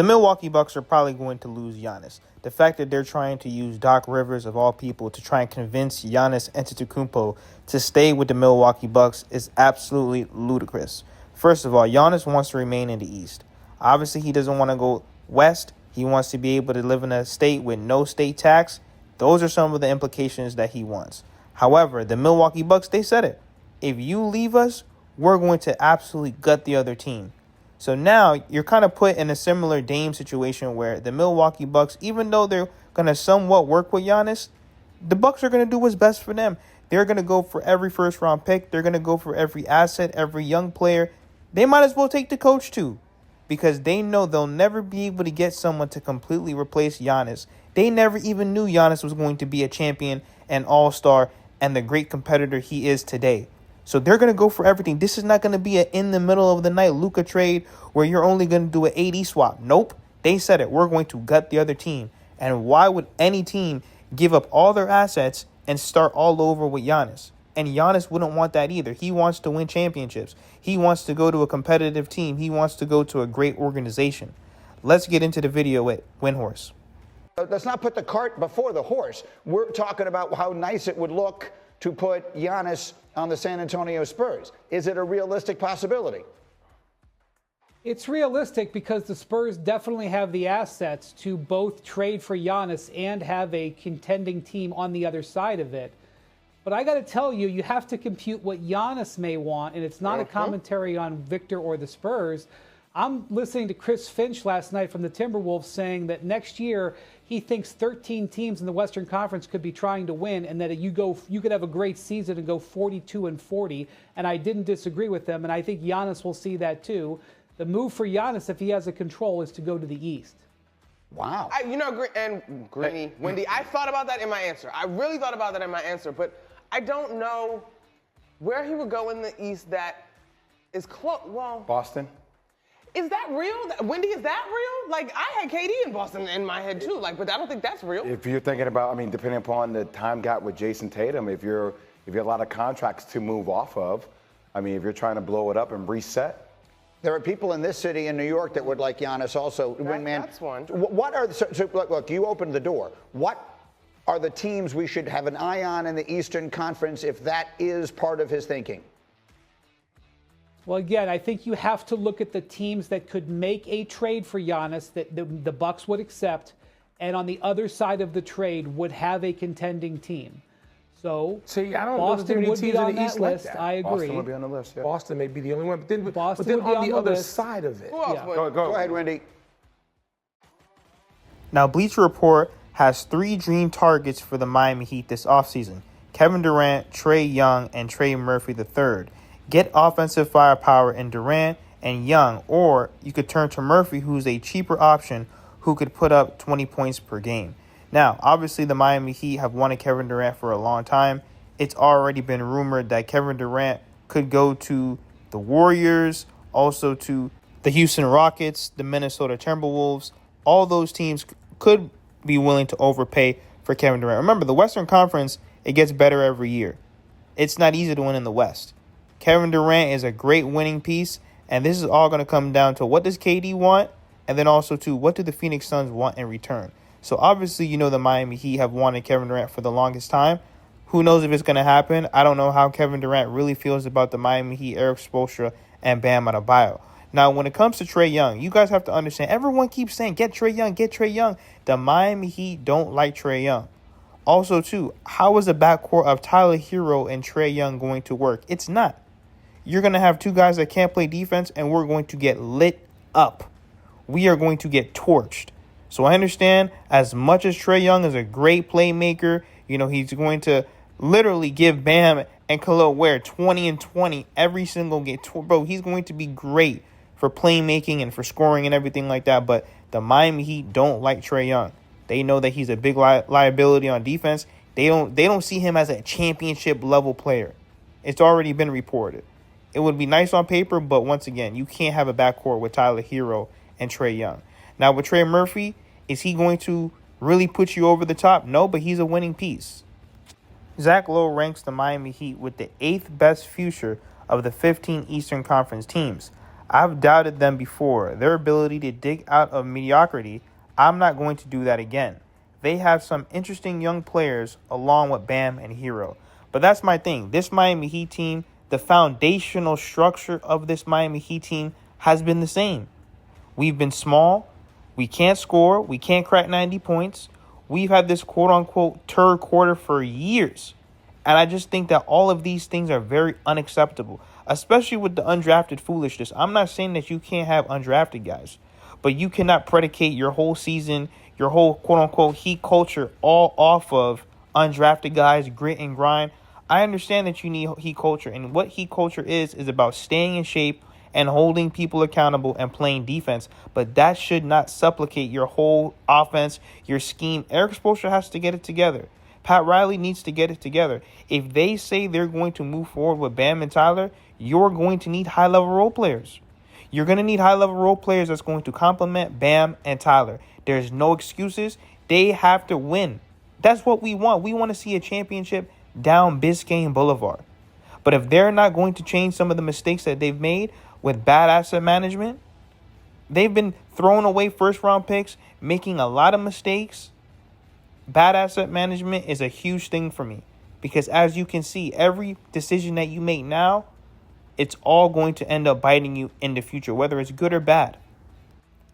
the Milwaukee Bucks are probably going to lose Giannis. The fact that they're trying to use Doc Rivers, of all people, to try and convince Giannis Antetokounmpo to stay with the Milwaukee Bucks is absolutely ludicrous. First of all, Giannis wants to remain in the East. Obviously, he doesn't want to go West. He wants to be able to live in a state with no state tax. Those are some of the implications that he wants. However, the Milwaukee Bucks, they said it. If you leave us, we're going to absolutely gut the other team. So now you're kind of put in a similar Dame situation where the Milwaukee Bucks, even though they're going to somewhat work with Giannis, the Bucks are going to do what's best for them. They're going to go for every first-round pick. They're going to go for every asset, every young player. They might as well take the coach too, because they know they'll never be able to get someone to completely replace Giannis. They never even knew Giannis was going to be a champion and all-star and the great competitor he is today. So they're going to go for everything. This is not going to be an in-the-middle-of-the-night Luka trade where you're only going to do an AD swap. Nope. They said it. We're going to gut the other team. And why would any team give up all their assets and start all over with Giannis? And Giannis wouldn't want that either. He wants to win championships. He wants to go to a competitive team. He wants to go to a great organization. Let's get into the video with Windhorse. Let's not put the cart before the horse. We're talking about how nice it would look to put Giannis on the San Antonio Spurs. Is it a realistic possibility? It's realistic because the Spurs definitely have the assets to both trade for Giannis and have a contending team on the other side of it. But I got to tell you, you have to compute what Giannis may want, and it's not a commentary on Victor or the Spurs. I'm listening to Chris Finch last night from the Timberwolves saying that next year he thinks 13 teams in the Western Conference could be trying to win, and that you could have a great season and go 42-40. And I didn't disagree with them, and I think Giannis will see that too. The move for Giannis, if he has a control, is to go to the East. Wow. Greeny, Wendy, I thought about that in my answer. I really thought about that in my answer, but I don't know where he would go in the East that is close. Well, Boston. Is that real? Wendy, is that real? Like, I had KD in Boston in my head too. Like, but I don't think that's real. If you're thinking about, depending upon the time gap with Jason Tatum, if you're a lot of contracts to move off of, if you're trying to blow it up and reset. There are people in this city in New York that would like Giannis also. That's one. What are look, you opened the door. What are the teams we should have an eye on in the Eastern Conference if that is part of his thinking? Well, again, I think you have to look at the teams that could make a trade for Giannis that the Bucks would accept, and on the other side of the trade would have a contending team. So see, I don't Boston know would be on that list. Like that. I agree. Boston would be on the list. Yeah. Boston may be the only one, but then, Boston but then would be on the on the other list. side of it. Yeah. Go ahead, Wendy. Now, Bleacher Report has 3 dream targets for the Miami Heat this offseason: Kevin Durant, Trae Young, and Trey Murphy III. Get offensive firepower in Durant and Young, or you could turn to Murphy, who's a cheaper option who could put up 20 points per game. Now, obviously, the Miami Heat have wanted Kevin Durant for a long time. It's already been rumored that Kevin Durant could go to the Warriors, also to the Houston Rockets, the Minnesota Timberwolves. All those teams could be willing to overpay for Kevin Durant. Remember, the Western Conference, it gets better every year. It's not easy to win in the West. Kevin Durant is a great winning piece, and this is all going to come down to what does KD want, and then also to what do the Phoenix Suns want in return. So obviously, the Miami Heat have wanted Kevin Durant for the longest time. Who knows if it's going to happen? I don't know how Kevin Durant really feels about the Miami Heat, Eric Spoelstra, and Bam Adebayo. Now, when it comes to Trae Young, you guys have to understand, everyone keeps saying, get Trae Young, get Trae Young. The Miami Heat don't like Trae Young. Also, too, how is the backcourt of Tyler Hero and Trae Young going to work? It's not. You're going to have 2 guys that can't play defense, and we're going to get lit up. We are going to get torched. So I understand, as much as Trae Young is a great playmaker, he's going to literally give Bam and Khalil Ware 20 and 20 every single game. Bro, he's going to be great for playmaking and for scoring and everything like that. But the Miami Heat don't like Trae Young. They know that he's a big liability on defense. They don't see him as a championship level player. It's already been reported. It would be nice on paper, but once again, you can't have a backcourt with Tyler Hero and Trae Young. Now, with Trey Murphy, is he going to really put you over the top? No, but he's a winning piece. Zach Lowe ranks the Miami Heat with the 8th best future of the 15 Eastern Conference teams. I've doubted them before. Their ability to dig out of mediocrity, I'm not going to do that again. They have some interesting young players along with Bam and Hero. But that's my thing. This Miami Heat team, the foundational structure of this Miami Heat team has been the same. We've been small. We can't score. We can't crack 90 points. We've had this quote-unquote third quarter for years. And I just think that all of these things are very unacceptable, especially with the undrafted foolishness. I'm not saying that you can't have undrafted guys, but you cannot predicate your whole season, your whole quote-unquote Heat culture all off of undrafted guys, grit and grind. I understand that you need Heat culture, and what Heat culture is about staying in shape and holding people accountable and playing defense. But that should not supplicate your whole offense, your scheme. Eric Spoelstra has to get it together. Pat Riley needs to get it together. If they say they're going to move forward with Bam and Tyler, you're going to need high-level role players. You're going to need high-level role players that's going to complement Bam and Tyler. There's no excuses. They have to win. That's what we want. We want to see a championship down Biscayne Boulevard. But if they're not going to change some of the mistakes that they've made with bad asset management, they've been throwing away first-round picks, making a lot of mistakes. Bad asset management is a huge thing for me because, as you can see, every decision that you make now, it's all going to end up biting you in the future, whether it's good or bad.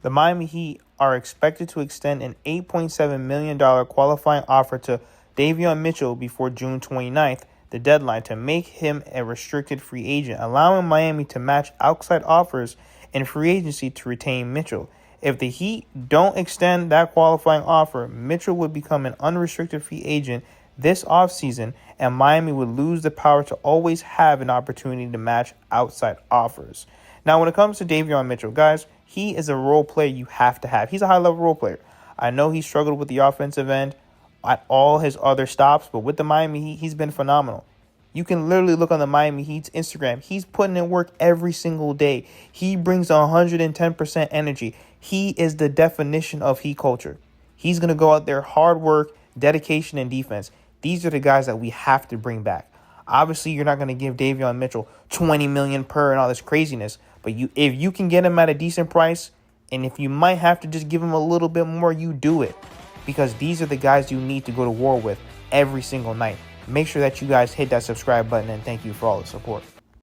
The Miami Heat are expected to extend an $8.7 million qualifying offer to Davion Mitchell before June 29th, the deadline, to make him a restricted free agent, allowing Miami to match outside offers in free agency to retain Mitchell. If the Heat don't extend that qualifying offer, Mitchell would become an unrestricted free agent this offseason, and Miami would lose the power to always have an opportunity to match outside offers. Now, when it comes to Davion Mitchell, guys, he is a role player you have to have. He's a high-level role player. I know he struggled with the offensive end at all his other stops, but with the Miami Heat, he's been phenomenal. You can literally look on the Miami Heat's Instagram. He's putting in work every single day. He brings 110% energy. He is the definition of Heat culture. He's going to go out there, hard work, dedication, and defense. These are the guys that we have to bring back. Obviously, you're not going to give Davion Mitchell $20 million per and all this craziness, but if you can get him at a decent price, and if you might have to just give him a little bit more, you do it. Because these are the guys you need to go to war with every single night. Make sure that you guys hit that subscribe button, and thank you for all the support.